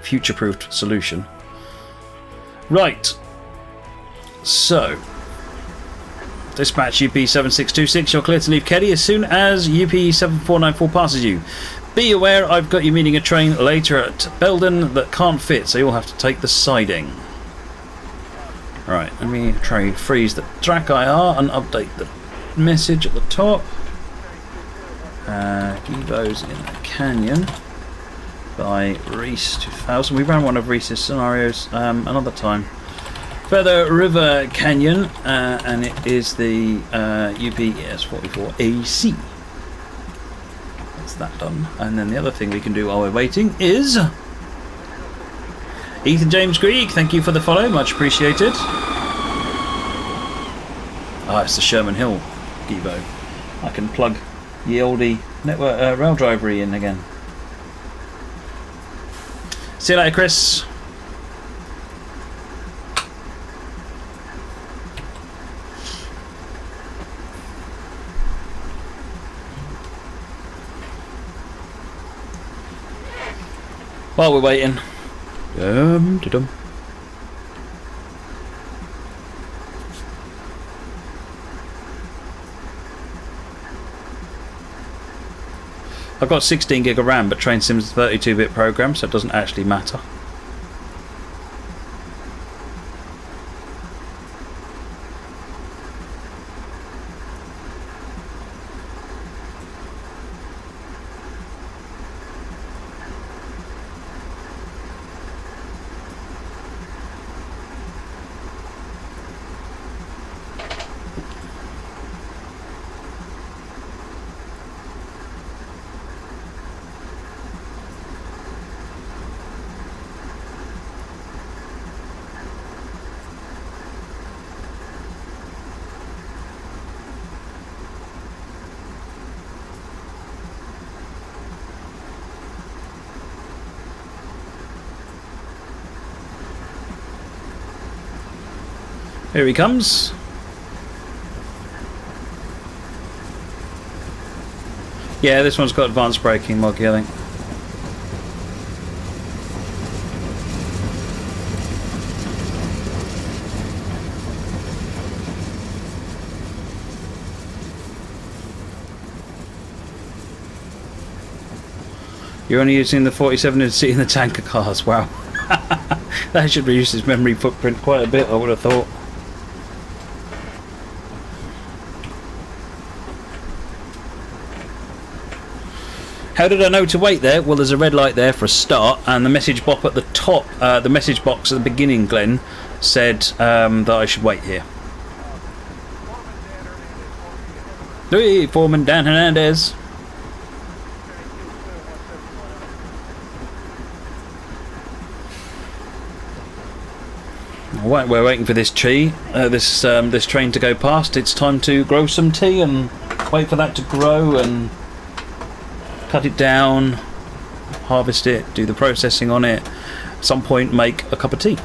future-proofed solution. Right. So, dispatch UP 7626. You're clear to leave Keddy as soon as UP 7494 passes you. Be aware, I've got you meeting a train later at Belden that can't fit, so you'll have to take the siding. Right, let me try freeze the track IR and update the message at the top. Gevo's in the canyon by Reese 2000. We ran one of Reese's scenarios another time. Feather River Canyon, and it is the UP ES44AC. That's that done. And then the other thing we can do while we're waiting is Ethan James Greig, thank you for the follow, much appreciated. Ah, it's the Sherman Hill Gevo. I can plug the oldie network rail drivery in again. See you later, Chris. While we're waiting, dum-de-dum. I've got 16 gig of RAM, but Train Sim's 32-bit program, so it doesn't actually matter. Here he comes. Yeah, this one's got advanced braking, Moggy, I think. You're only using the 47C in the tanker cars, wow. That should reduce its memory footprint quite a bit, I would have thought. How did I know to wait there? Well, there's a red light there for a start, and the message box at the top, the message box at the beginning, Glenn, said that I should wait here. Hey, Foreman Dan Hernandez. We're waiting for this tea, this train to go past. It's time to grow some tea and wait for that to grow and cut it down, harvest it, do the processing on it, at some point make a cup of tea.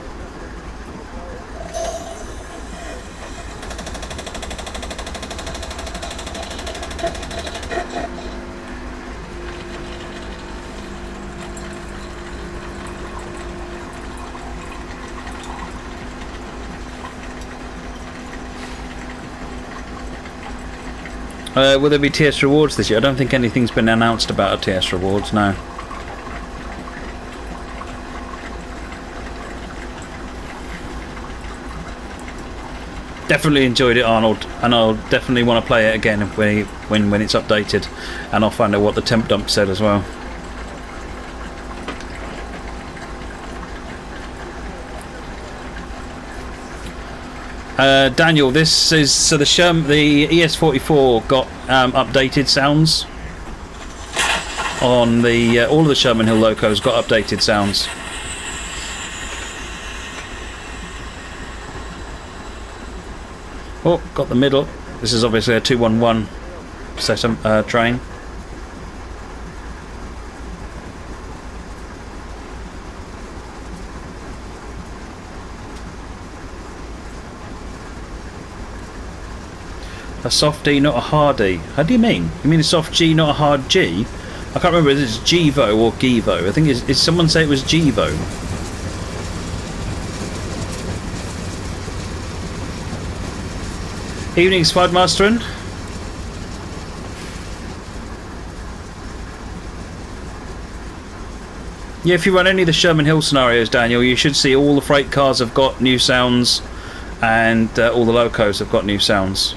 Will there be TS rewards this year? I don't think anything's been announced about a TS rewards, no. Definitely enjoyed it, Arnold, and I'll definitely want to play it again when it's updated, and I'll find out what the temp dump said as well. Daniel, this is so the ES44 got updated sounds on the all of the Sherman Hill locos got updated sounds. Oh, got the middle. This is obviously a 211 set train. A soft D, not a hard D. How do you mean? You mean a soft G, not a hard G? I can't remember if it's Gevo or Gevo. I think is someone say it was Gevo. Evening, Spudmasterin. Yeah, if you run any of the Sherman Hill scenarios, Daniel, you should see all the freight cars have got new sounds, and all the locos have got new sounds.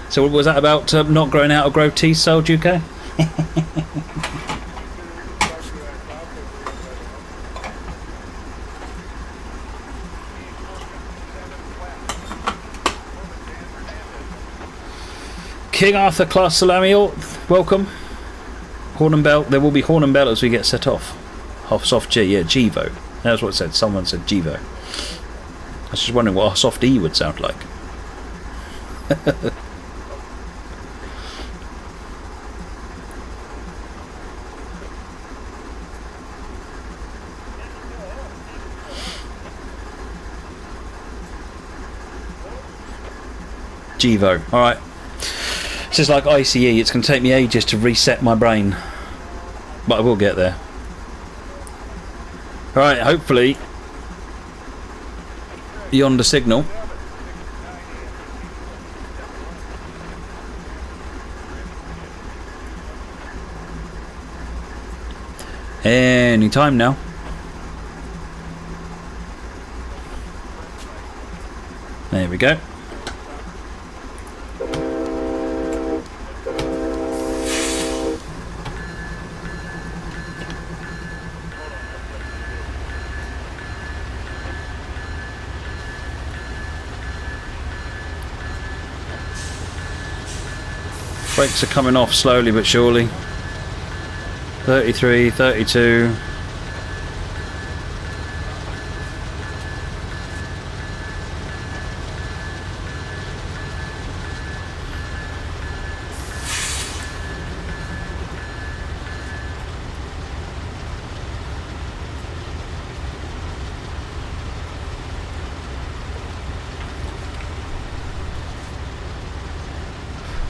So what was that about not growing out of growth teeth, Soul UK? King Arthur Class Salamiel, welcome. Horn and bell. There will be horn and bell as we get set off. Half soft G, yeah, Gevo. That's what it said. Someone said Gevo. I was just wondering what a soft E would sound like. Gevo. All right. This is like ICE. It's going to take me ages to reset my brain, but I will get there. All right. Hopefully, yonder signal. Any time now. There we go. Brakes are coming off slowly but surely. 33, 32.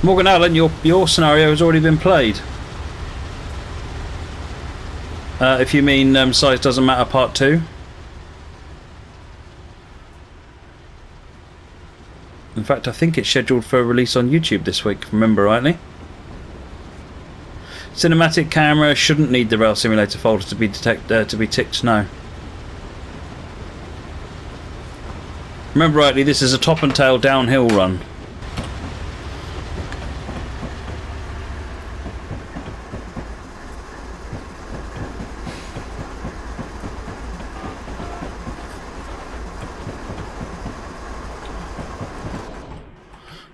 Morgan Allen, your scenario has already been played. If you mean size doesn't matter part 2. In fact, I think it's scheduled for a release on YouTube this week, if I remember rightly. Cinematic camera shouldn't need the rail simulator folder to be ticked. No. Remember rightly, this is a top and tail downhill run.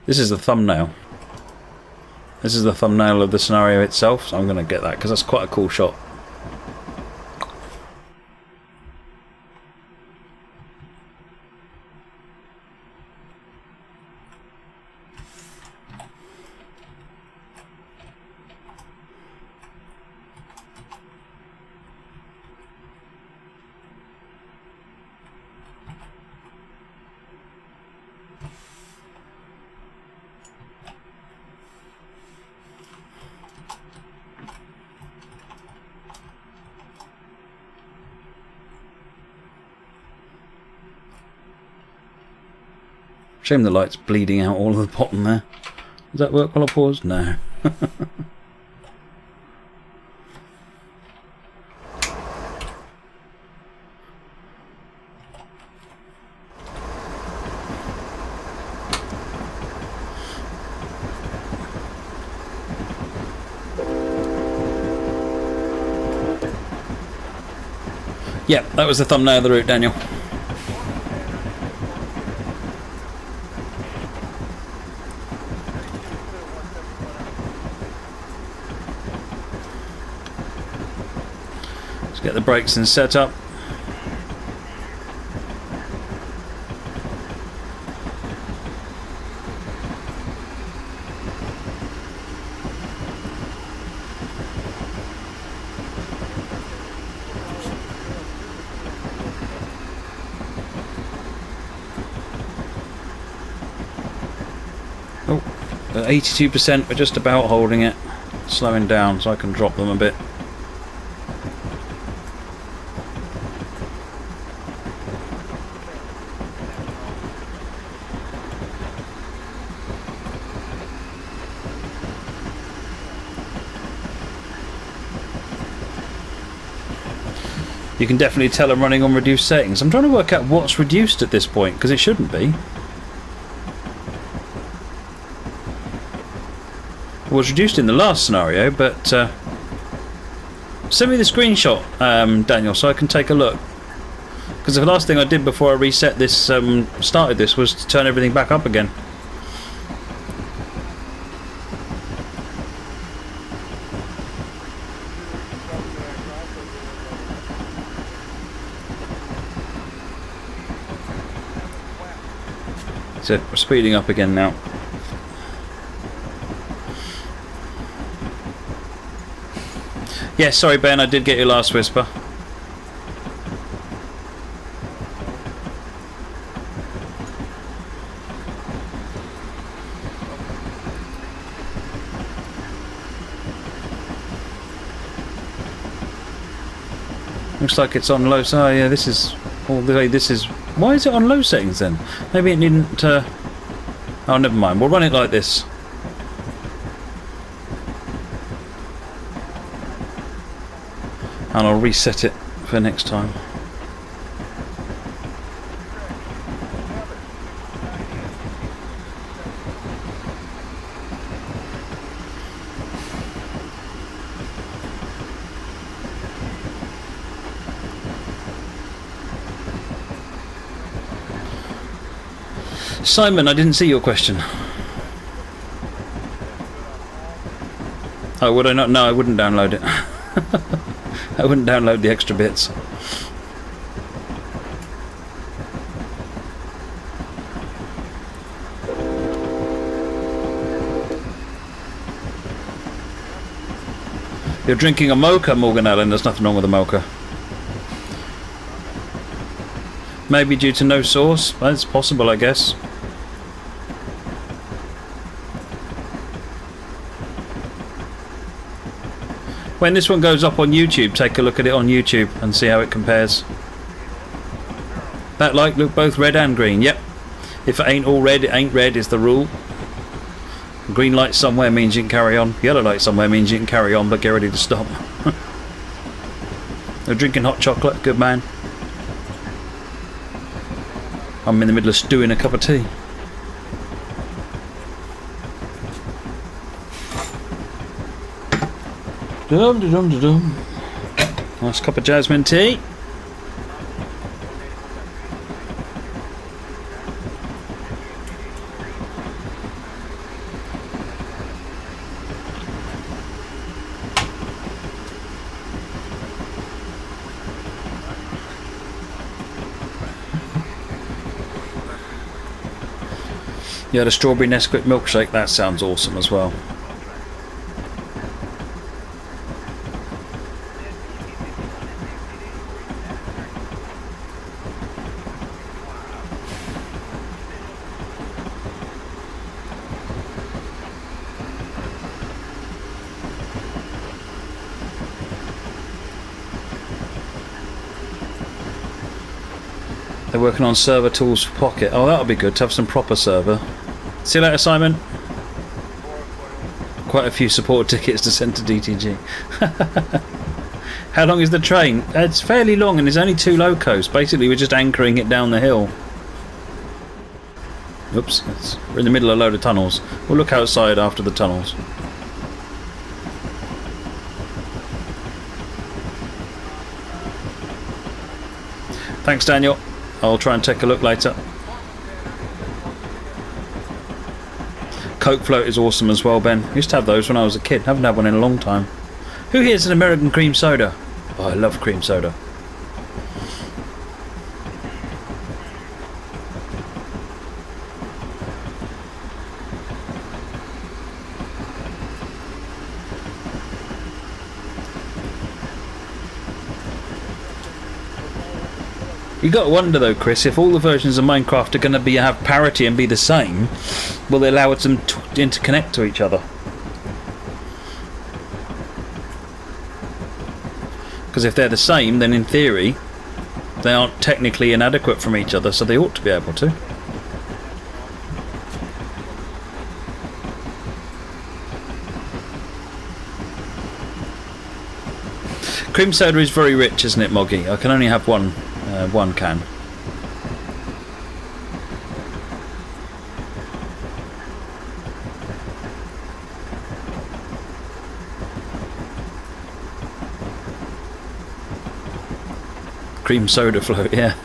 This is the thumbnail. This is the thumbnail of the scenario itself, so I'm going to get that because that's quite a cool shot. Shame the light's bleeding out all of the bottom there. Does that work while I pause? No. Yeah, that was the thumbnail of the route, Daniel. Get the brakes and set up. 82%, we're just about holding it. Slowing down so I can drop them a bit. You can definitely tell I'm running on reduced settings. I'm trying to work out what's reduced at this point, because it shouldn't be. It was reduced in the last scenario, but send me the screenshot, Daniel, so I can take a look. Because the last thing I did before I reset this, started this, was to turn everything back up again. So we're speeding up again now. Yeah, sorry Ben, I did get your last whisper. Looks like it's on low. So yeah, this is all the way. This is. Why is it on low settings then? Maybe it needn't. Oh, never mind. We'll run it like this. And I'll reset it for next time. Simon, I didn't see your question. Oh, would I not? No, I wouldn't download it. I wouldn't download the extra bits. You're drinking a mocha, Morgan Allen. There's nothing wrong with a mocha. Maybe due to no sauce. That's possible, I guess. When this one goes up on YouTube, take a look at it on YouTube and see how it compares. That light look both red and green. Yep. If it ain't all red, it ain't red is the rule. Green light somewhere means you can carry on. Yellow light somewhere means you can carry on, but get ready to stop. They're drinking hot chocolate. Good man. I'm in the middle of stewing a cup of tea. Dum da dum da dum. Nice cup of jasmine tea. You had a strawberry Nesquik milkshake. That sounds awesome as well. They're working on server tools for Pocket. Oh, that'll be good to have some proper server. See you later, Simon. Quite a few support tickets to send to DTG. How long is the train? It's fairly long and there's only 2 locos. Basically, we're just anchoring it down the hill. Oops, we're in the middle of a load of tunnels. We'll look outside after the tunnels. Thanks, Daniel. I'll try and take a look later. Coke float is awesome as well, Ben. I used to have those when I was a kid. Haven't had one in a long time. Who here's an American cream soda? Oh, I love cream soda. You got to wonder though, Chris, if all the versions of Minecraft are going to have parity and be the same, will they allow them to interconnect to each other? Because if they're the same, then in theory they aren't technically inadequate from each other, so they ought to be able to. Cream soda is very rich, isn't it, Moggy? I can only have one can. Cream soda float, yeah.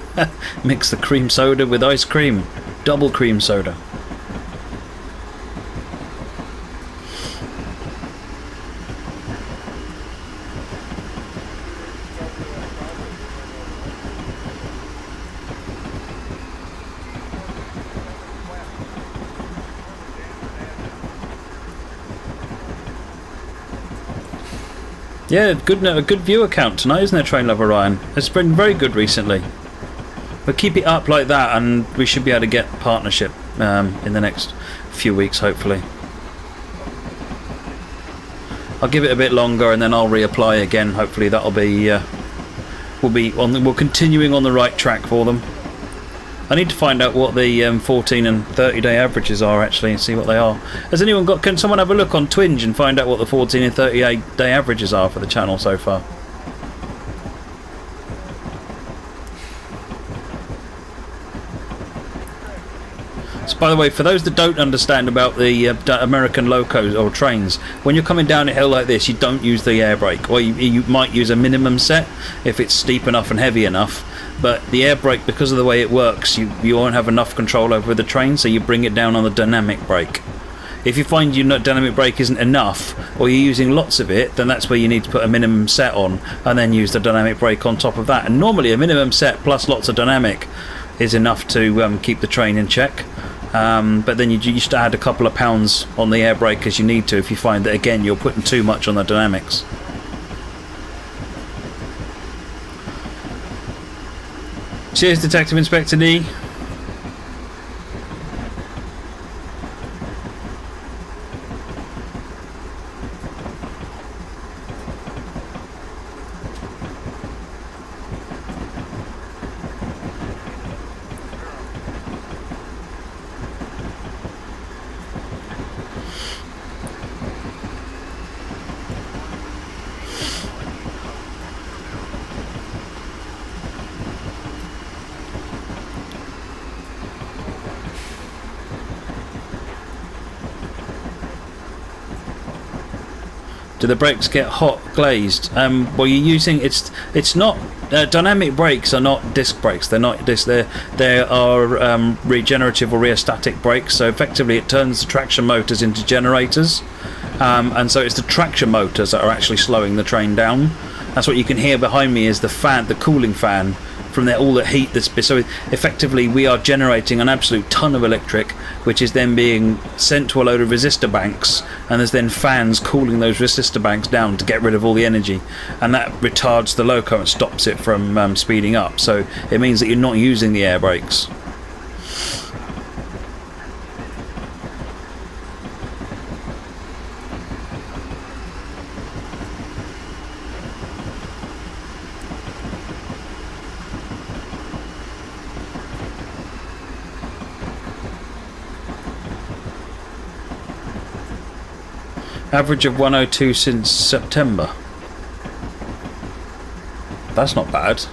Mix the cream soda with ice cream. Double cream soda. Yeah, a good viewer count tonight, isn't there, Train Lover Ryan? It's been very good recently. But keep it up like that and we should be able to get partnership in the next few weeks, hopefully. I'll give it a bit longer and then I'll reapply again. Hopefully that'll be we're continuing on the right track for them. I need to find out what the 14 and 30-day averages are actually and see what they are. Has anyone got? Can someone have a look on Twinge and find out what the 14 and 38-day averages are for the channel so far? So, by the way, for those that don't understand about the American locos or trains, when you're coming down a hill like this, you don't use the air brake, or you might use a minimum set if it's steep enough and heavy enough. But the air brake, because of the way it works, you won't have enough control over the train, so you bring it down on the dynamic brake. If you find your dynamic brake isn't enough, or you're using lots of it, then that's where you need to put a minimum set on, and then use the dynamic brake on top of that. And normally a minimum set plus lots of dynamic is enough to keep the train in check. But then you used to add a couple of pounds on the air brake as you need to if you find that, again, you're putting too much on the dynamics. Cheers, Detective Inspector D. Do the brakes get hot glazed? Well, you're using it's not dynamic brakes are not disc brakes. They're not disc. They are regenerative or rheostatic brakes. So effectively, it turns the traction motors into generators, and so it's the traction motors that are actually slowing the train down. That's what you can hear behind me is the fan, the cooling fan. From there, all the heat so effectively we are generating an absolute ton of electric, which is then being sent to a load of resistor banks, and there's then fans cooling those resistor banks down to get rid of all the energy, and that retards the loco and stops it from speeding up. So it means that you're not using the air brakes. Average of 102 since September. That's not bad.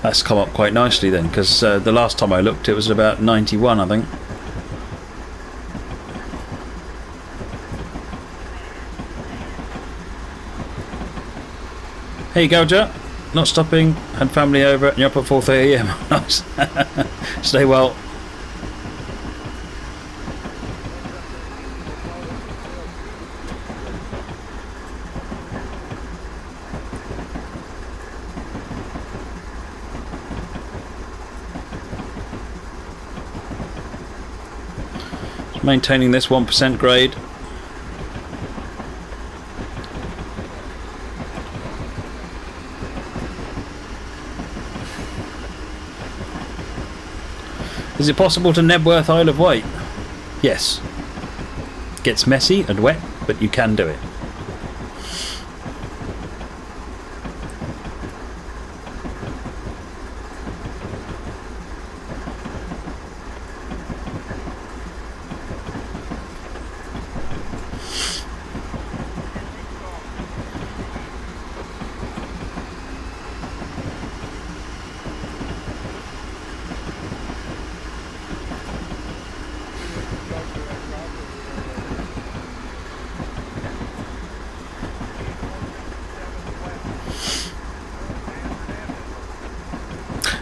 That's come up quite nicely then, because the last time I looked it was about 91, I think. Here you go, Joe. Not stopping, had family over and you're up at 4:30 AM. Nice. Stay well. Maintaining this 1% grade. Is it possible to Nebworth Isle of Wight? Yes. Gets messy and wet, but you can do it.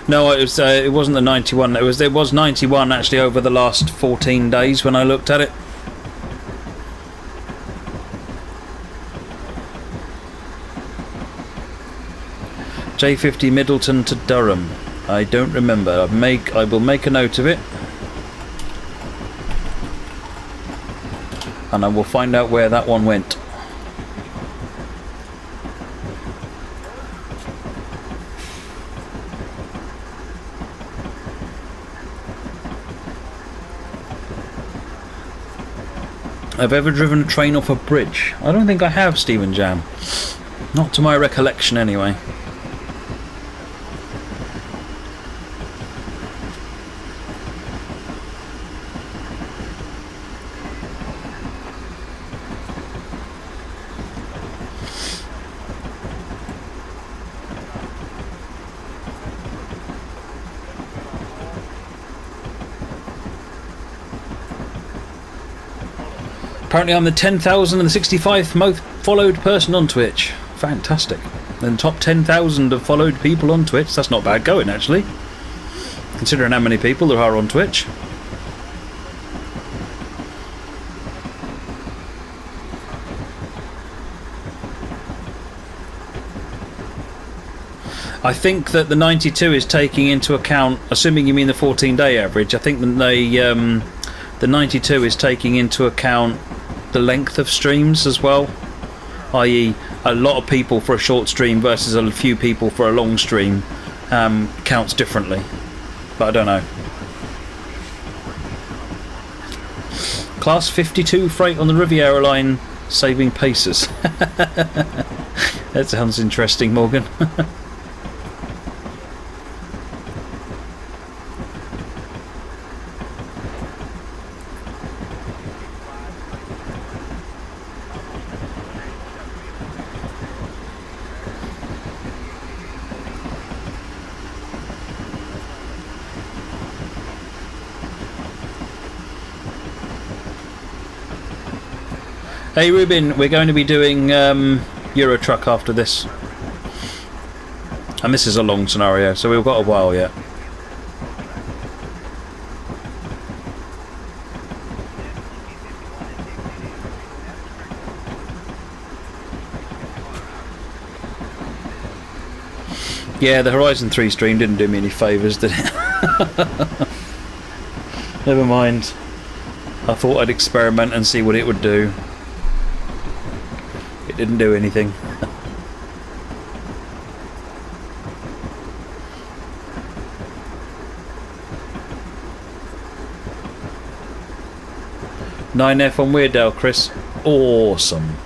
No, it wasn't the 91. There was 91 actually over the last 14 days when I looked at it. J50 Middleton to Durham. I don't remember. I will make a note of it, and I will find out where that one went. I've ever driven a train off a bridge? I don't think I have, Stephen Jam. Not to my recollection, anyway. Apparently I'm the 10,000 and the 65th most followed person on Twitch. Fantastic. And top 10,000 of followed people on Twitch. That's not bad going, actually, considering how many people there are on Twitch. I think that the 92 is taking into account, assuming you mean the 14-day average, I think that the 92 is taking into account the length of streams as well, i.e. a lot of people for a short stream versus a few people for a long stream counts differently, but I don't know. Class 52 freight on the Riviera line saving paces. That sounds interesting, Morgan. Hey Ruben, we're going to be doing Euro Truck after this, and this is a long scenario, so we've got a while yet. Yeah, the Horizon 3 stream didn't do me any favours, did it? Never mind. I thought I'd experiment and see what it would do. It didn't do anything. "9F on Weirdow, Chris." Awesome.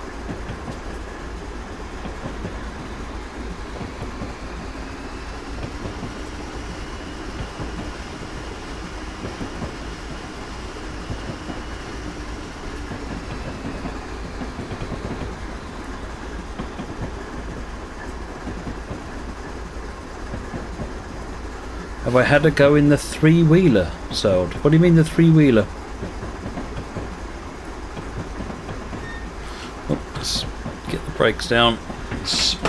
Have I had a go in the three-wheeler sold? What do you mean the three-wheeler? Oh, let's get the brakes down.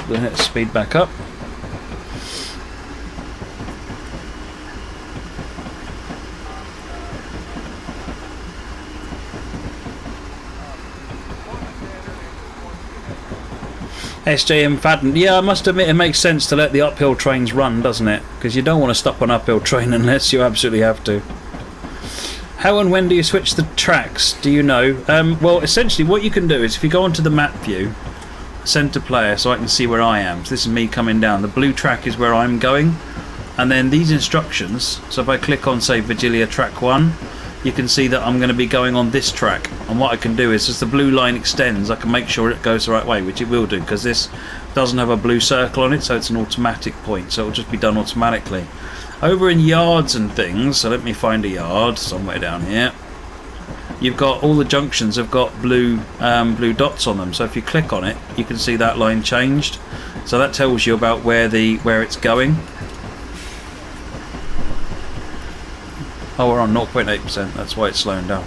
Let's speed back up. SJM Fadden. Yeah, I must admit it makes sense to let the uphill trains run, doesn't it? Because you don't want to stop an uphill train unless you absolutely have to. How and when do you switch the tracks? Do you know? Well, essentially what you can do is if you go onto the map view, center player, so I can see where I am. So this is me coming down. The blue track is where I'm going. And then these instructions, so if I click on, say, Virgilia track 1, you can see that I'm going to be going on this track. And what I can do is, as the blue line extends, I can make sure it goes the right way, which it will do, because this doesn't have a blue circle on it, so it's an automatic point, so it'll just be done automatically. Over in yards and things, so let me find a yard somewhere down here. You've got all the junctions have got blue dots on them, so if you click on it, you can see that line changed. So that tells you about where it's going. Oh, we're on 0.8%, that's why it's slowing down.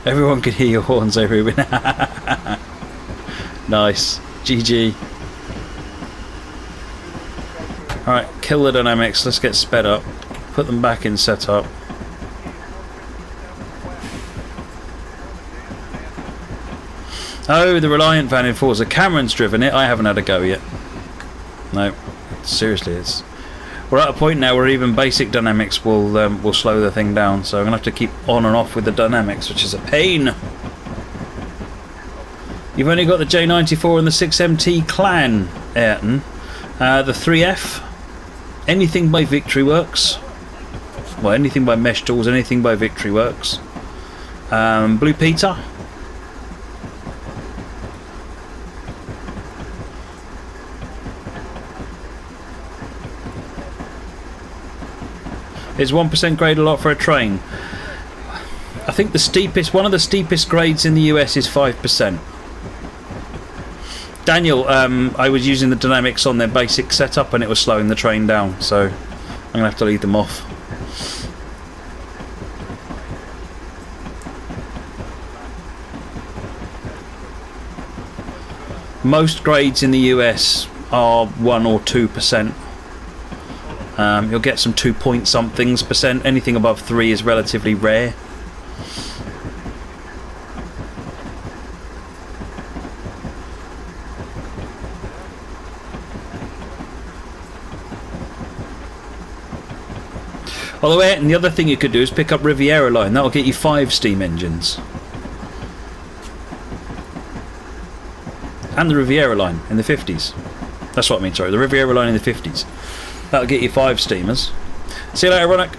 Everyone can hear your horns over here. Nice. GG. Alright, kill the dynamics. Let's get sped up. Put them back in setup. Oh, the Reliant van in Forza. Cameron's driven it. I haven't had a go yet. No. Seriously, it's... We're at a point now where even basic dynamics will slow the thing down, so I'm going to have to keep on and off with the dynamics, which is a pain. You've only got the J94 and the 6MT Clan, Ayrton. The 3F, anything by Victory Works. Well, anything by Mesh Tools, anything by Victory Works. Blue Peter. Is 1% grade a lot for a train? I think the steepest, one of the steepest grades in the US is 5%. Daniel, I was using the dynamics on their basic setup and it was slowing the train down, so I'm going to have to leave them off. Most grades in the US are 1 or 2%. You'll get some 2 point somethings percent. Anything above 3 is relatively rare. Although, and the other thing you could do is pick up Riviera line. That'll get you 5 steam engines. And the Riviera line in the 50s. That's what I mean, sorry. The Riviera line in the 50s. That'll get you 5 steamers. See you later, Ronick.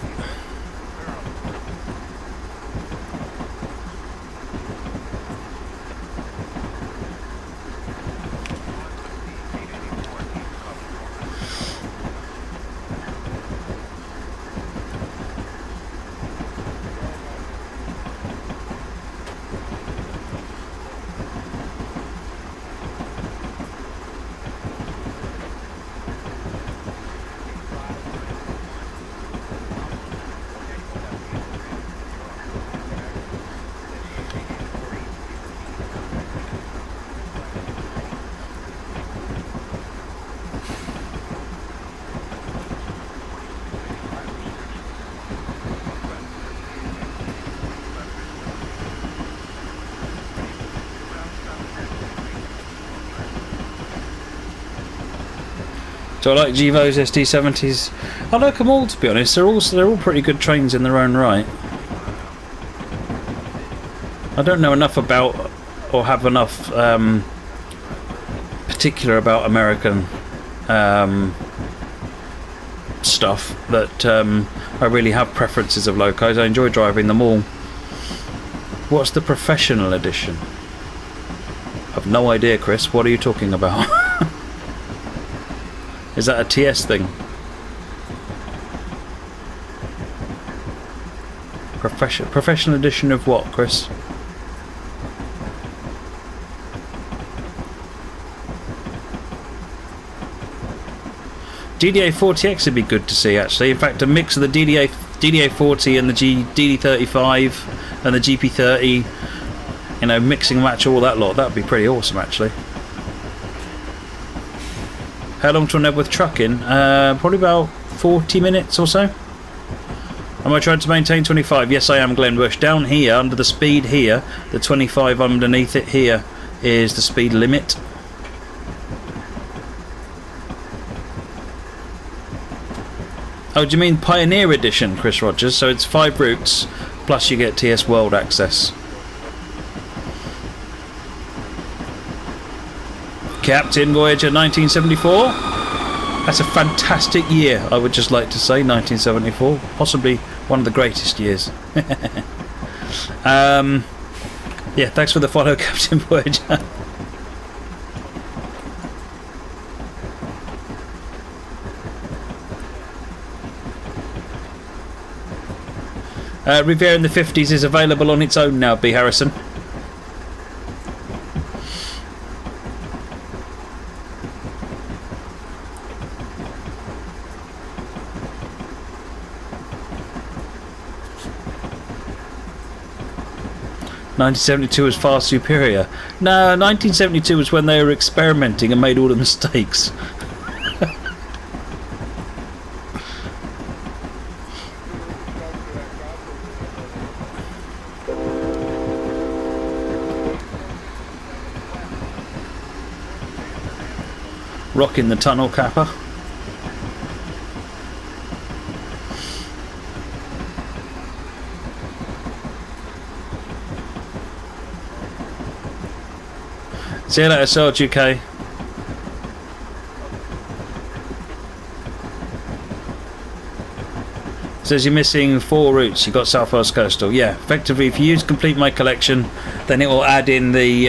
So I like Gevo's ST70s. I like them all, to be honest. They're all pretty good trains in their own right. I don't know enough about, or have enough particular about American stuff that I really have preferences of locos. I enjoy driving them all. What's the professional edition? I've no idea, Chris. What are you talking about? Is that a TS thing? Professional edition of what, Chris? DDA40X would be good to see, actually. In fact, a mix of the DDA40 and the DD35 and the GP30, you know, mixing and match all that lot. That would be pretty awesome, actually. How long till Nebworth trucking? Probably about 40 minutes or so. Am I trying to maintain 25? Yes, I am, Glenn Bush. Down here, under the speed here, the 25 underneath it here is the speed limit. Oh, do you mean Pioneer Edition, Chris Rogers? So it's 5 routes, plus you get TS World access. Captain Voyager 1974. That's a fantastic year, I would just like to say, 1974. Possibly one of the greatest years. Yeah, thanks for the follow, Captain Voyager. Riviera in the 50s is available on its own now, B. Harrison. "1972 was far superior." No, 1972 was when they were experimenting and made all the mistakes. Rocking the tunnel capper. See you later, Sarge UK. Says you're missing 4 routes. You got South Wales Coastal. Yeah, effectively, if you use complete my collection, then it will add in the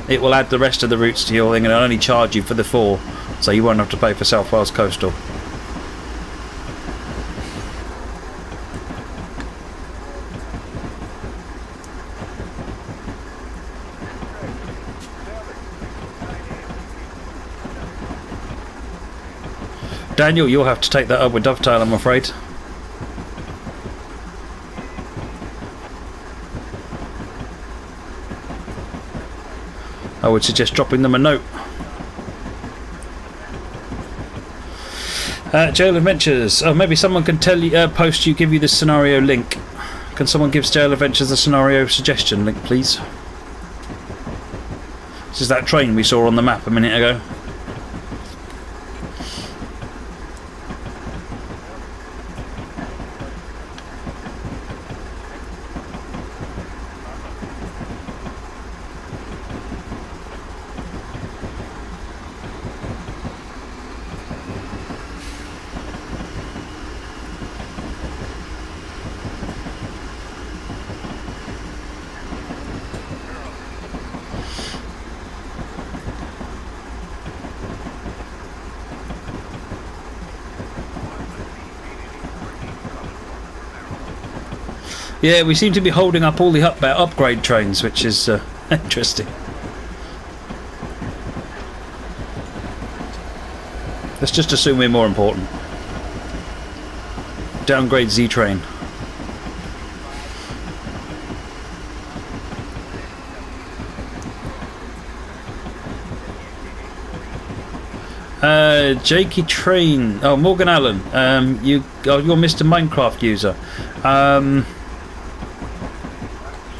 it will add the rest of the routes to your thing, and it'll only charge you for the 4, so you won't have to pay for South Wales Coastal. Daniel, you'll have to take that up with Dovetail, I'm afraid. I would suggest dropping them a note. Jail Adventures. Oh, maybe someone can tell you, post you, give you the scenario link. Can someone give Jail Adventures the scenario suggestion link, please? This is that train we saw on the map a minute ago. Yeah, we seem to be holding up all the upgrade trains, which is interesting. Let's just assume we're more important. Downgrade Z train. Jakey Train. Oh, Morgan Allen. You're Mr. Minecraft user.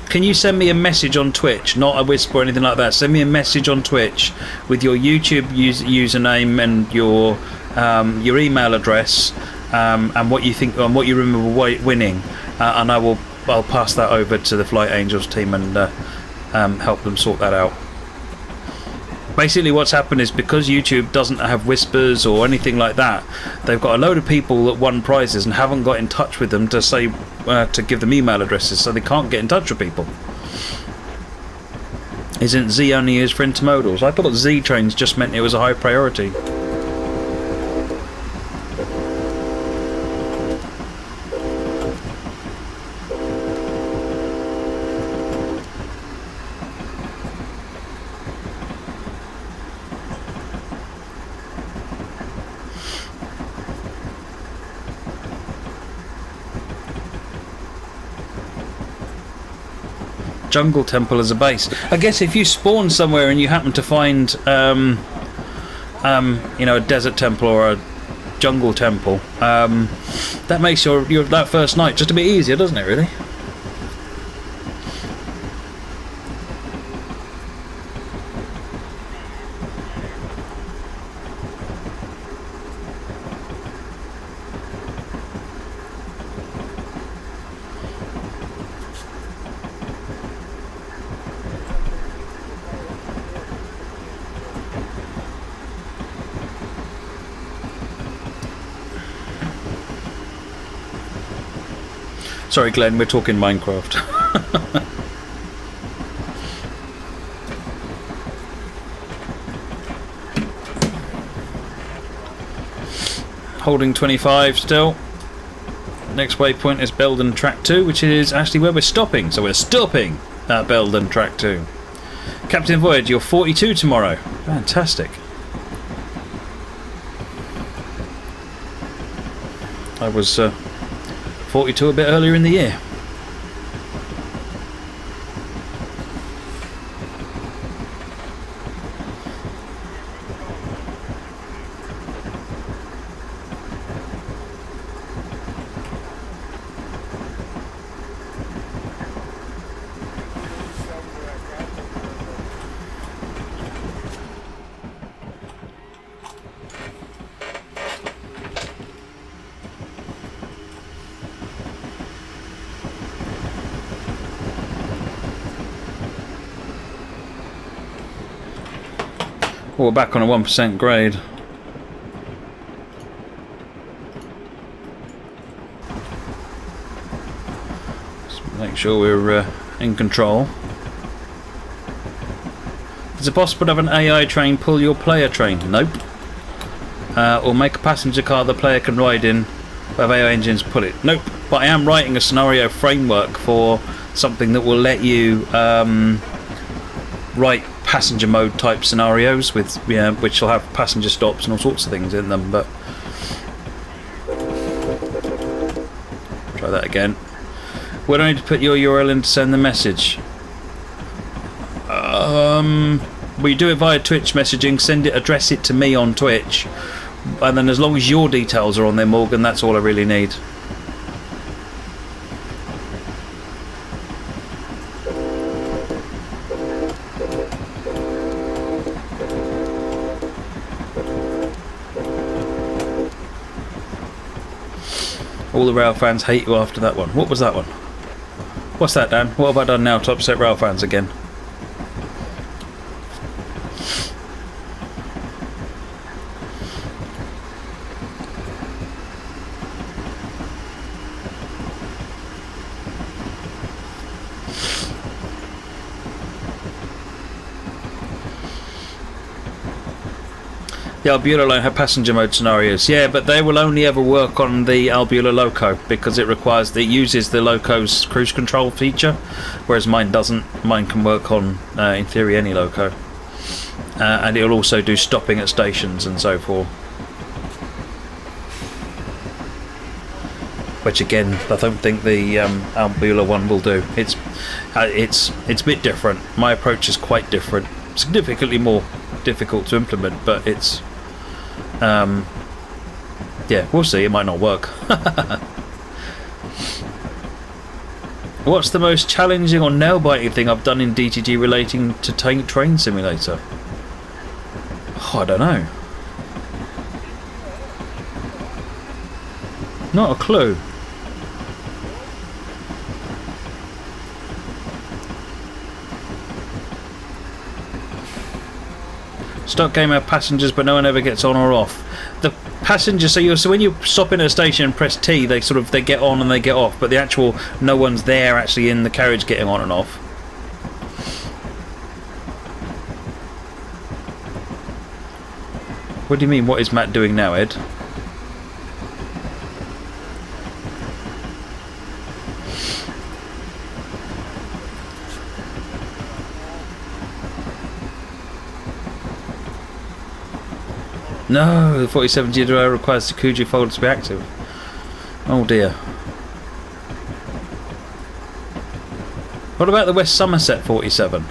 Can you send me a message on Twitch, not a whisper or anything like that? Send me a message on Twitch with your YouTube username and your email address, and what you think and what you remember winning, and I'll pass that over to the Flight Angels team and help them sort that out. Basically what's happened is, because YouTube doesn't have whispers or anything like that, they've got a load of people that won prizes and haven't got in touch with them to say to give them email addresses, so they can't get in touch with people. Isn't Z only used for intermodals? I thought Z trains just meant it was a high priority. Jungle Temple as a base. I guess if you spawn somewhere and you happen to find you know, a desert temple or jungle temple. That makes your that first night just a bit easier, doesn't it, really? Sorry, Glenn, we're talking Minecraft. Holding 25 still. Next waypoint is Belden Track 2, which is actually where we're stopping. So we're stopping at Belden Track 2. Captain Voyage, you're 42 tomorrow. Fantastic. I was 42 a bit earlier in the year. We're back on a 1% grade. Just make sure we're in control. Is it possible to have an AI train pull your player train? Nope. Or make a passenger car the player can ride in, have AI engines pull it? Nope. But I am writing a scenario framework for something that will let you write passenger mode type scenarios with which will have passenger stops and all sorts of things in them. But try that again. Where do I need to put your URL in to send the message? We do it via Twitch messaging. Send it, address it to me on Twitch, and then as long as your details are on there, Morgan, that's all I really need. All the rail fans hate you after that one. What was that one? What's that, Dan? What have I done now to upset rail fans again? The Albula line have passenger mode scenarios. Yeah, but they will only ever work on the Albula Loco because it uses the Loco's cruise control feature, whereas mine doesn't. Mine can work on, in theory, any Loco, and it'll also do stopping at stations and so forth. Which again, I don't think the Albula one will do. It's a bit different. My approach is quite different, significantly more difficult to implement, but it's yeah, we'll see. It might not work. What's the most challenging or nail-biting thing I've done in DTG relating to Train Simulator? Oh, I don't know. Not a clue. Stock game have passengers, but no one ever gets on or off. The passengers, so when you stop in at a station and press T, they get on and they get off, but the actual no one's there actually in the carriage getting on and off. What do you mean? What is Matt doing now, Ed? No, the 47G drive requires the Kuju folder to be active. Oh dear. What about the West Somerset 47?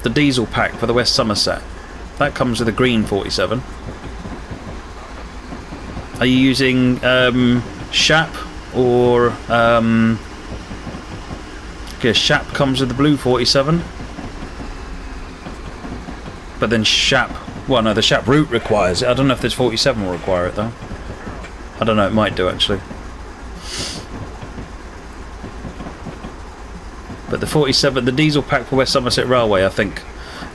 The diesel pack for the West Somerset. That comes with a green 47. Are you using Shap or okay, Shap comes with the blue 47, but then Shap, well no, the Shap route requires it. I don't know if this 47 will require it though. I don't know, it might do actually. But the 47, the diesel pack for West Somerset Railway, I think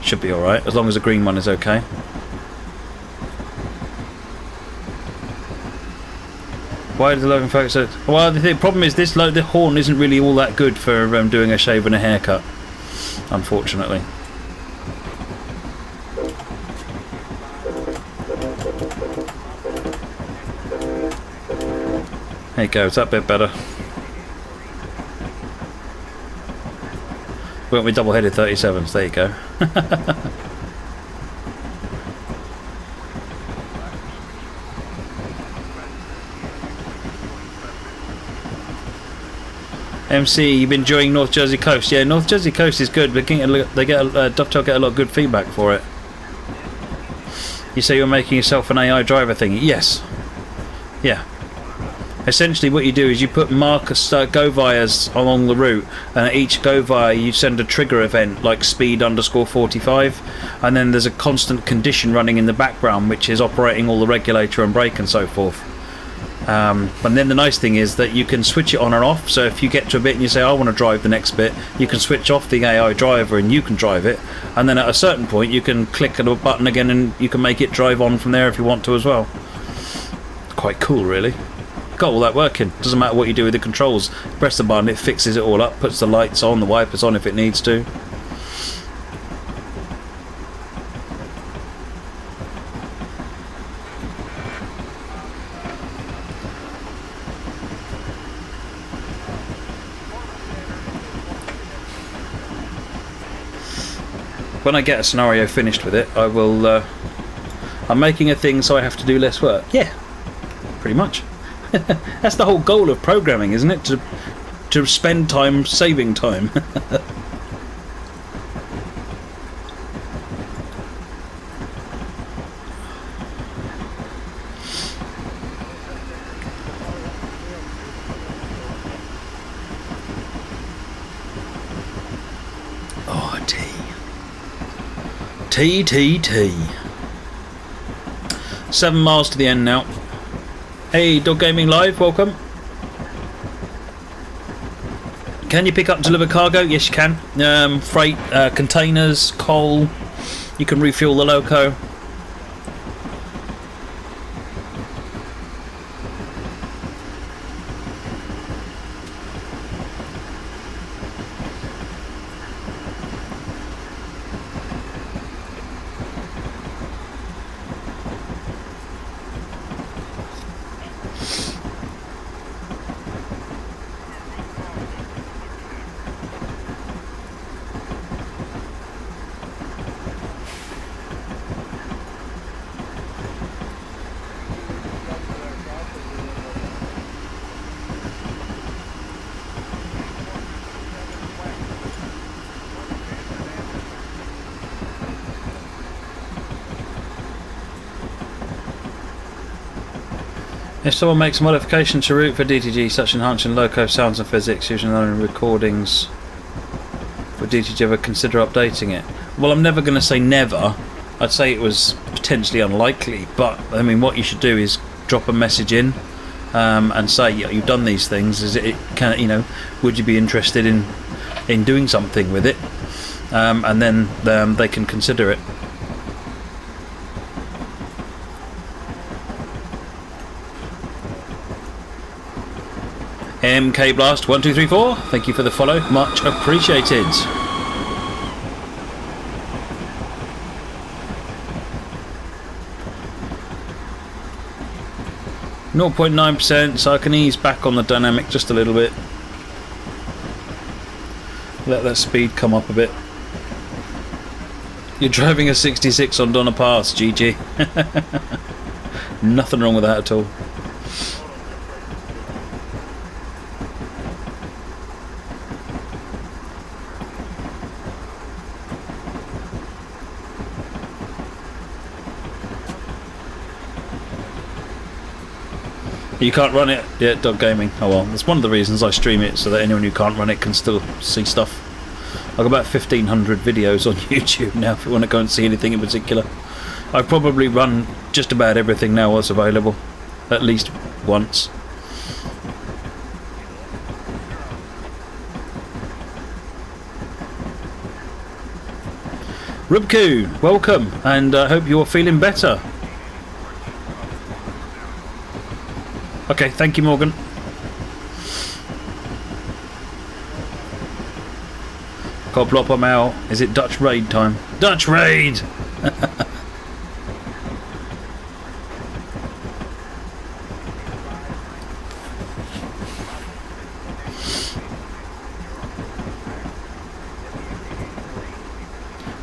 should be alright, as long as the green one is okay. Why did the Logan folks say? Well, the problem is this the horn isn't really all that good for doing a shave and a haircut, unfortunately. There you go, it's that bit better. Went with double-headed 37s, there you go. MC, you've been enjoying North Jersey Coast? Yeah, North Jersey Coast is good. Dovetail get a lot of good feedback for it. You say you're making yourself an AI driver thing? Yes. Yeah. Essentially what you do is you put go vias along the route, and at each go via you send a trigger event like speed_45, and then there's a constant condition running in the background which is operating all the regulator and brake and so forth. And then the nice thing is that you can switch it on and off, so if you get to a bit and you say I want to drive the next bit, you can switch off the AI driver and you can drive it, and then at a certain point you can click a button again and you can make it drive on from there if you want to as well. Quite cool really. Got all that working. Doesn't matter what you do with the controls. Press the button, it fixes it all up, puts the lights on, the wipers on if it needs to. When I get a scenario finished with it, I will. I'm making a thing so I have to do less work. Yeah, pretty much. That's the whole goal of programming, isn't it? To spend time saving time. Oh, T. 7 miles to the end now. Hey, Dog Gaming Live, welcome. Can you pick up and deliver cargo? Yes, you can. Freight, containers, coal. You can refuel the loco. If someone makes a modification to route for DTG, such enhancing loco sounds and physics using their own recordings for DTG, ever consider updating it? Well, I'm never going to say never. I'd say it was potentially unlikely, but I mean, what you should do is drop a message in and say, yeah, you've done these things. Is it can, you know, would you be interested in doing something with it? And then they can consider it. MK Blast 1234, thank you for the follow, much appreciated. .9%, so I can ease back on the dynamic just a little bit. Let that speed come up a bit. You're driving a 66 on Donna Pass, GG. Nothing wrong with that at all. You can't run it? Yeah, Dog Gaming. Oh well, that's one of the reasons I stream it, so that anyone who can't run it can still see stuff. I've got about 1,500 videos on YouTube now if you want to go and see anything in particular. I probably run just about everything now that's available, at least once. Rubku, welcome, and I hope you're feeling better. Okay, thank you, Morgan. Coplop, I'm out. Is it Dutch raid time? Dutch raid!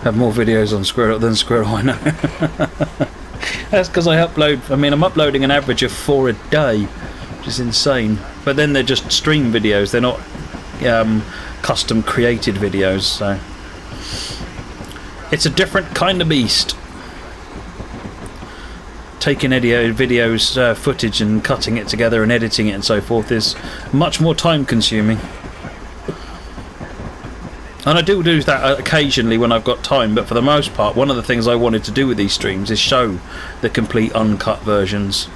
Have more videos on Squirrel than Squirrel, I know. That's because I upload, I mean, I'm uploading an average of 4 a day, which is insane. But then they're just stream videos, they're not custom created videos, so it's a different kind of beast. Taking videos footage and cutting it together and editing it and so forth is much more time consuming. And I do that occasionally when I've got time, but for the most part, one of the things I wanted to do with these streams is show the complete uncut versions.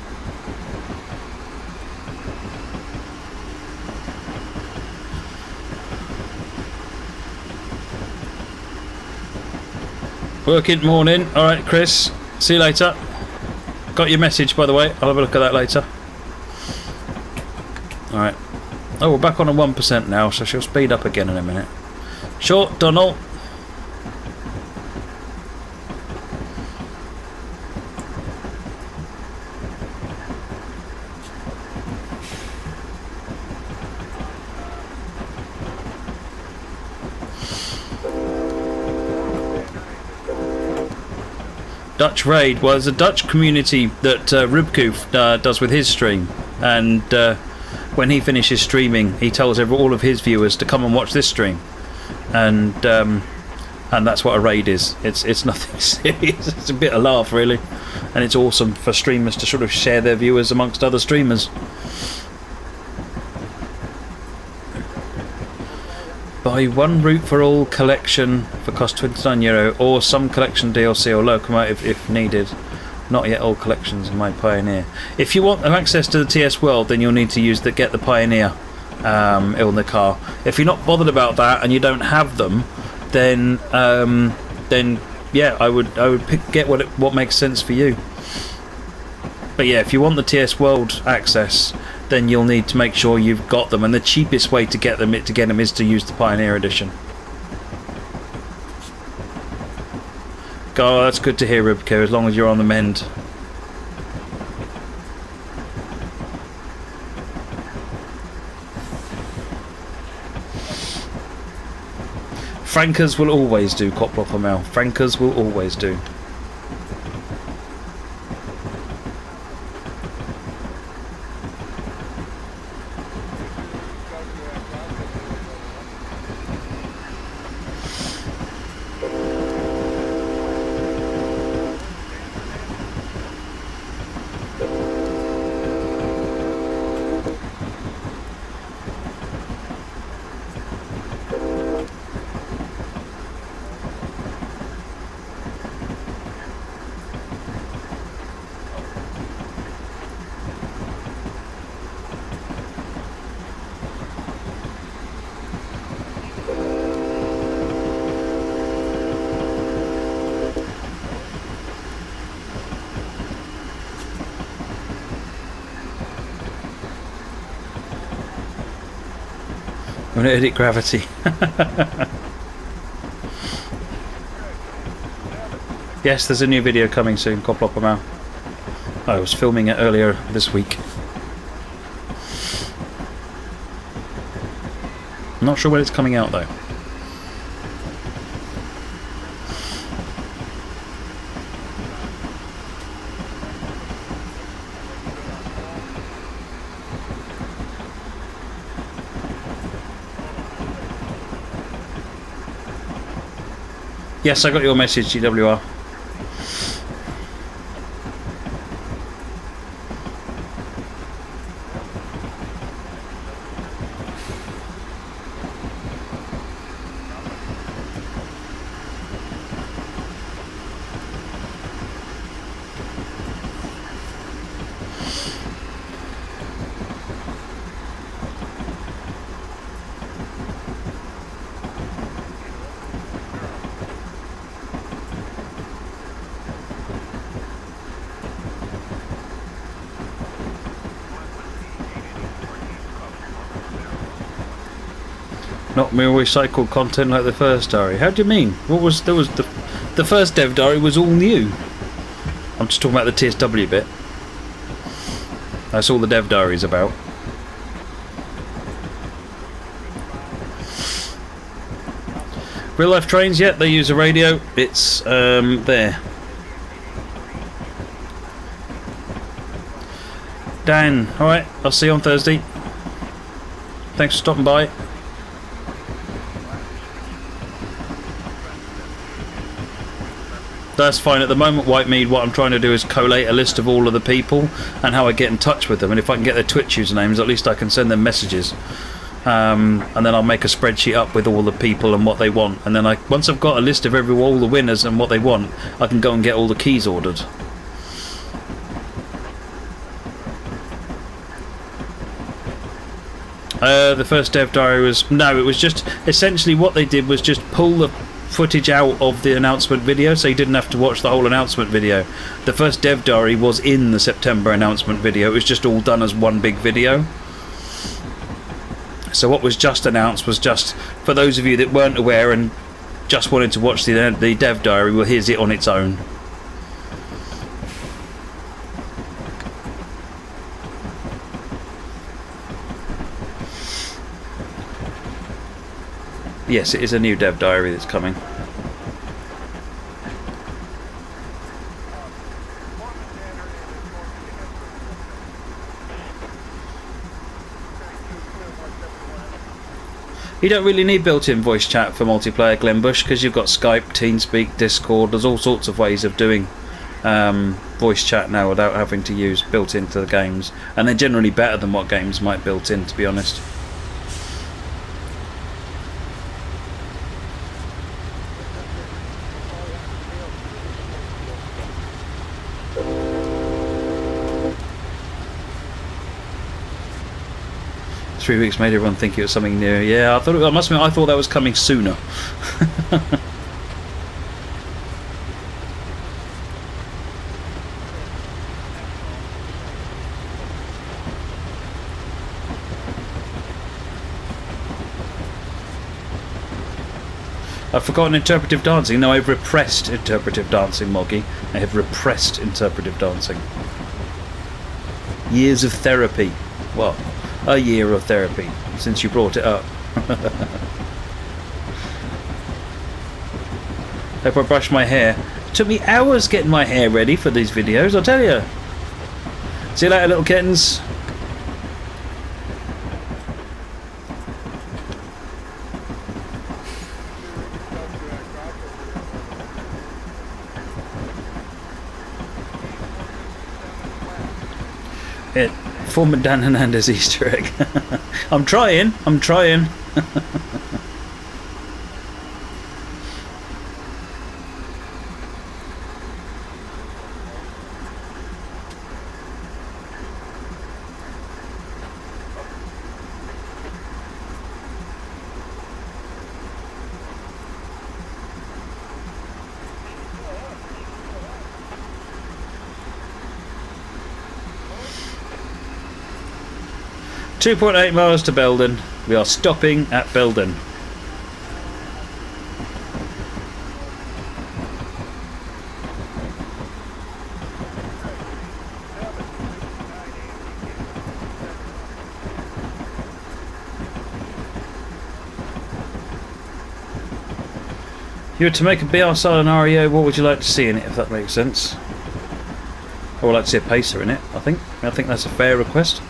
Working morning. Alright, Chris. See you later. Got your message, by the way. I'll have a look at that later. Alright. Oh, we're back on a 1% now, so she'll speed up again in a minute. Short, Donald. Dutch raid. Well, there's a Dutch community that Rubku does with his stream, and when he finishes streaming, he tells all of his viewers to come and watch this stream. And that's what a raid is. It's nothing serious. It's a bit of laugh, really, and it's awesome for streamers to sort of share their viewers amongst other streamers. Buy one route for all collection for cost €29, or some collection DLC or locomotive if needed. Not yet all collections in my Pioneer. If you want access to the TS World, then you'll need to get the Pioneer in the car. If you're not bothered about that and you don't have them, then yeah, I would get what makes sense for you. But yeah, if you want the TS World access, then you'll need to make sure you've got them, and the cheapest way to get them is to use the Pioneer Edition. Oh, that's good to hear, Rubko, as long as you're on the mend. Frankers will always do, Coplopper Mel. Frankers will always do. I'm going to edit gravity. Yes, there's a new video coming soon, Coplopper Mal. I was filming it earlier this week. I'm not sure when it's coming out though. Yes, I got your message, GWR. Not mere recycled content like the first diary. How do you mean? What was there was the first dev diary was all new. I'm just talking about the TSW bit. That's all the dev diary is about. Real life trains, yeah, they use a radio. It's there. Dan, alright, I'll see you on Thursday. Thanks for stopping by. That's fine. At the moment, Whitemead, what I'm trying to do is collate a list of all of the people and how I get in touch with them. And if I can get their Twitch usernames, at least I can send them messages. And then I'll make a spreadsheet up with all the people and what they want. And then once I've got a list of all the winners and what they want, I can go and get all the keys ordered. The first dev diary was... No, it was just... Essentially what they did was just pull the footage out of the announcement video, so you didn't have to watch the whole announcement video. The first dev diary was in the September announcement video. It was just all done as one big video. So what was just announced was just for those of you that weren't aware and just wanted to watch the dev diary. Well, here's it on its own. Yes, it is a new dev diary that's coming. You don't really need built-in voice chat for multiplayer, Glenbush, because you've got Skype, TeamSpeak, Discord. There's all sorts of ways of doing voice chat now without having to use built into the games, and they're generally better than what games might built in, to be honest. "3 weeks made everyone think it was something new." Yeah, I must admit, I thought that was coming sooner. I've forgotten interpretive dancing. No, I've repressed interpretive dancing, Moggy. I have repressed interpretive dancing. Years of therapy. What? A year of therapy since you brought it up. Hope I brushed my hair. It took me hours getting my hair ready for these videos, I'll tell you. See you later, little kittens. Former Dan Hernandez Easter egg. I'm trying. 2.8 miles to Belden. We are stopping at Belden. If you were to make a BR Silent REO, what would you like to see in it, if that makes sense? I would like to see a pacer in it, I think that's a fair request.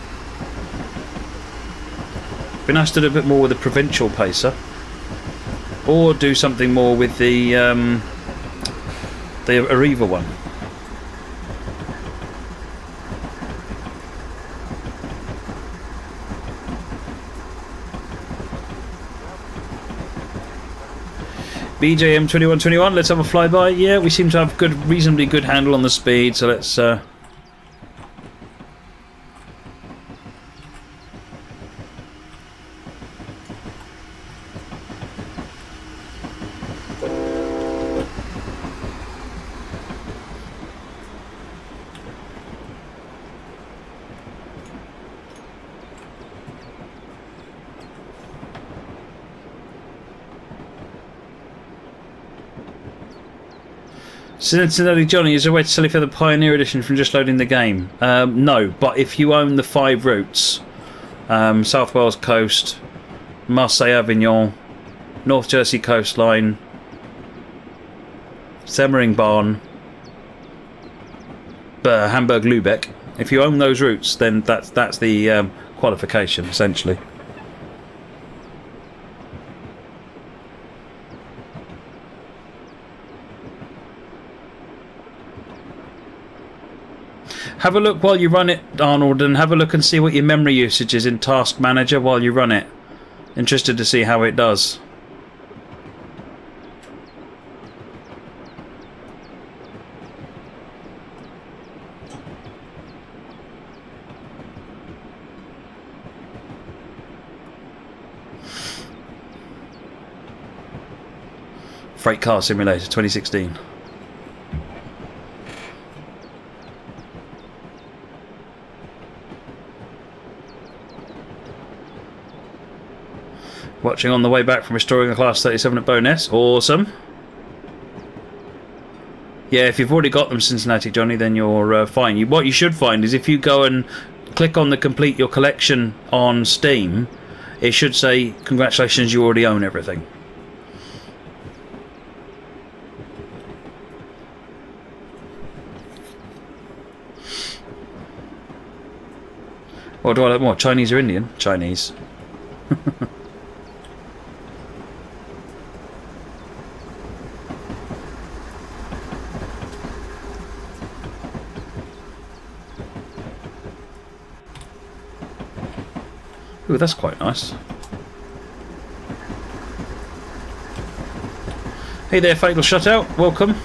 Be nice to do a bit more with the provincial pacer, or do something more with the Arriva one. BJM 2121, let's have a flyby. Yeah, we seem to have reasonably good handle on the speed, so let's Cincinnati Johnny, is there a way to sell it for the Pioneer Edition from just loading the game? No, but if you own the 5 routes, South Wales Coast, Marseille Avignon, North Jersey Coastline, Semmering Barn, Hamburg Lübeck, if you own those routes, then that's the qualification, essentially. Have a look while you run it, Arnold, and have a look and see what your memory usage is in Task Manager while you run it. Interested to see how it does. Freight Car Simulator 2016. Watching on the way back from restoring a Class 37 at Bowness. Awesome. Yeah, if you've already got them, Cincinnati Johnny, then you're fine. What you should find is if you go and click on the Complete Your Collection on Steam, it should say, congratulations, you already own everything. Or do I like more? Chinese or Indian? Chinese. Ooh, that's quite nice. Hey there, Fatal Shutout. Welcome.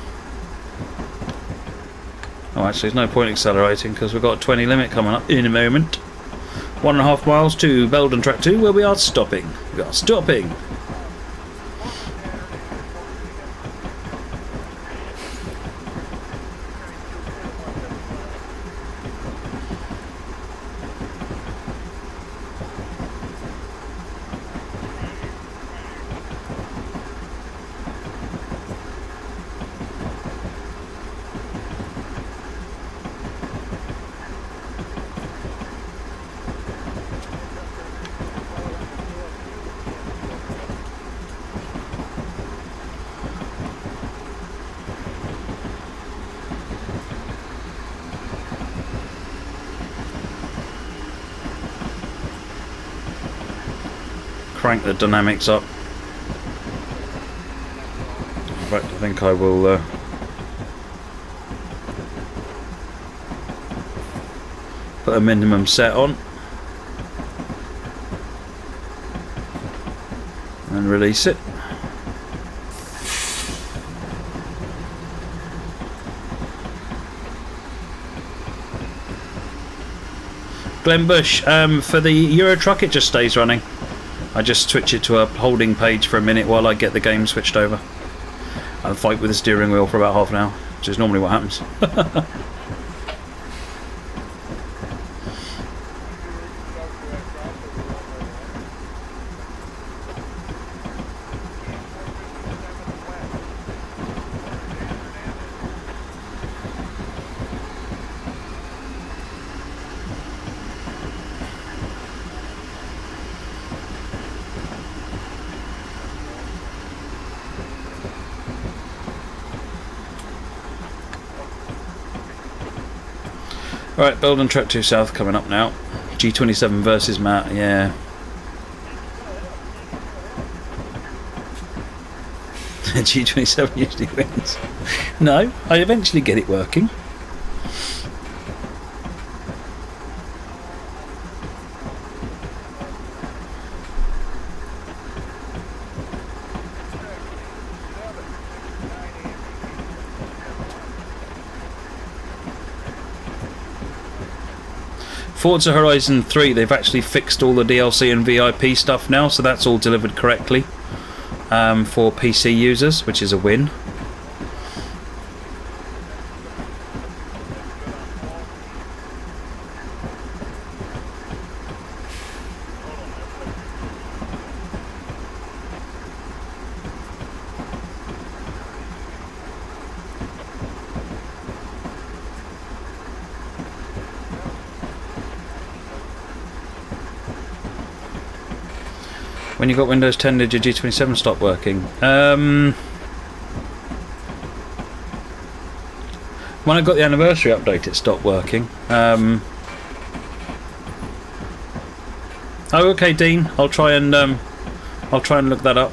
Oh, actually, there's no point accelerating because we've got a 20 limit coming up in a moment. 1.5 miles to Belden Track 2, where we are stopping. We are stopping. Crank the dynamics up. In fact, I think I will put a minimum set on and release it. Glen Bush, for the Euro truck it just stays running. I just switch it to a holding page for a minute while I get the game switched over. I fight with the steering wheel for about half an hour, which is normally what happens. Alright, Belden Track 2 South coming up now. G27 versus Matt, yeah. G27 usually wins. No, I eventually get it working. Forza Horizon 3, they've actually fixed all the DLC and VIP stuff now, so that's all delivered correctly for PC users, which is a win. When you got Windows 10, did your G27 stop working? When I got the anniversary update, it stopped working. Oh, okay, Dean. I'll try and look that up.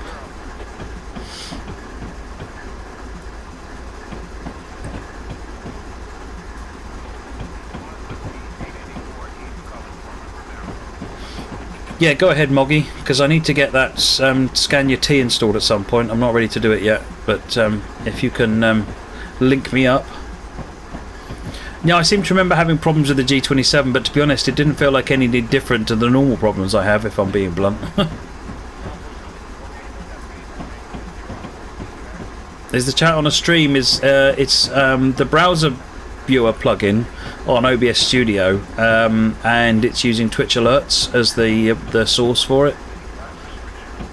Yeah, go ahead, Moggy, because I need to get that Scan Your T installed at some point. I'm not ready to do it yet, but if you can link me up. Yeah, I seem to remember having problems with the G27, but to be honest, it didn't feel like any different to the normal problems I have, if I'm being blunt. Is the chat on a stream? It's the browser viewer plugin on OBS Studio, and it's using Twitch alerts as the source for it.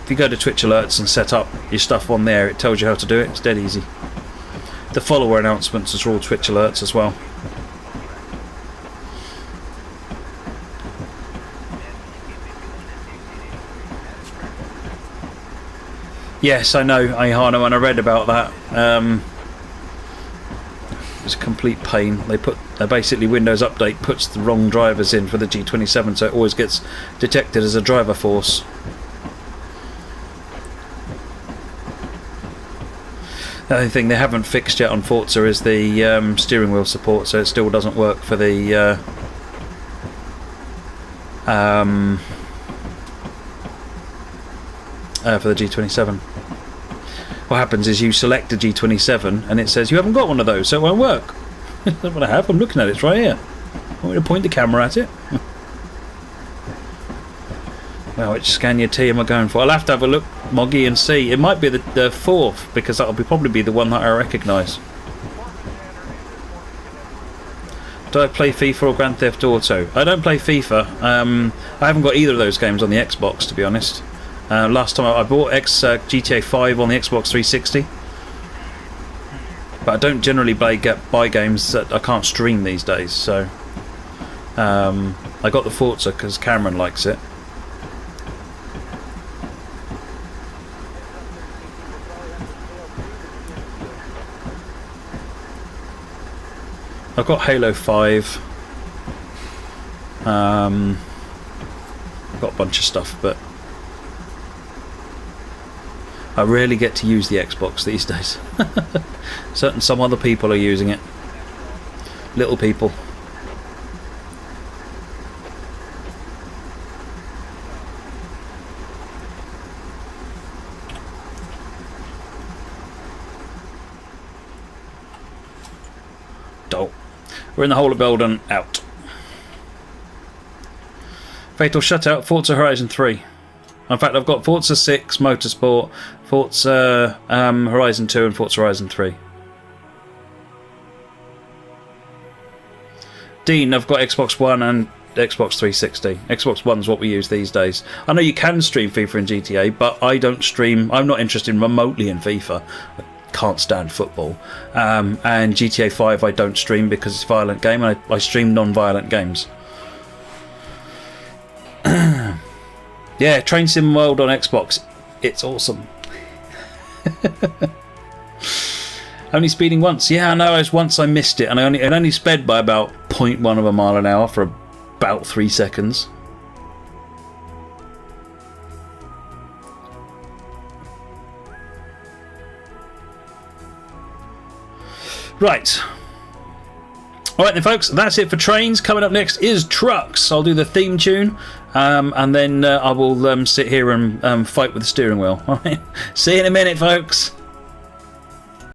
If you go to Twitch alerts and set up your stuff on there, it tells you how to do it. It's dead easy. The follower announcements are all Twitch alerts as well. Yes, I know, Ahano, and I read about that. It's a complete pain. They basically Windows Update puts the wrong drivers in for the G27, so it always gets detected as a driver force. The only thing they haven't fixed yet on Forza is the steering wheel support, so it still doesn't work for the G27. What happens is you select a G27 and it says you haven't got one of those, so it won't work. That's what I have. I'm looking at it. It's right here. I want me to point the camera at it. Well, which Scan Your T am I going for? I'll have to have a look, Moggy, and see. It might be the fourth, because that'll probably be the one that I recognise. Do I play FIFA or Grand Theft Auto? I don't play FIFA. I haven't got either of those games on the Xbox, to be honest. Last time I bought GTA 5 on the Xbox 360, but I don't generally buy games that I can't stream these days. So I got the Forza because Cameron likes it. I've got Halo 5. I've got a bunch of stuff, but I rarely get to use the Xbox these days. Some other people are using it. Little people. Dope. We're in the hole of Belden, out. Fatal Shutout, Forza Horizon 3. In fact, I've got Forza 6, Motorsport, Forza Horizon 2 and Forza Horizon 3. Dean, I've got Xbox One and Xbox 360. Xbox One's what we use these days. I know you can stream FIFA and GTA, but I don't stream. I'm not interested remotely in FIFA. I can't stand football. And GTA 5 I don't stream because it's a violent game, and I stream non-violent games. Yeah, Train Sim World on Xbox. It's awesome. Only speeding once. Yeah, I know. Once I missed it, and it only sped by about 0.1 of a mile an hour for about 3 seconds. Right. Alright then, folks, that's it for trains. Coming up next is trucks. I'll do the theme tune, and then I will sit here and fight with the steering wheel. Alright, see you in a minute, folks.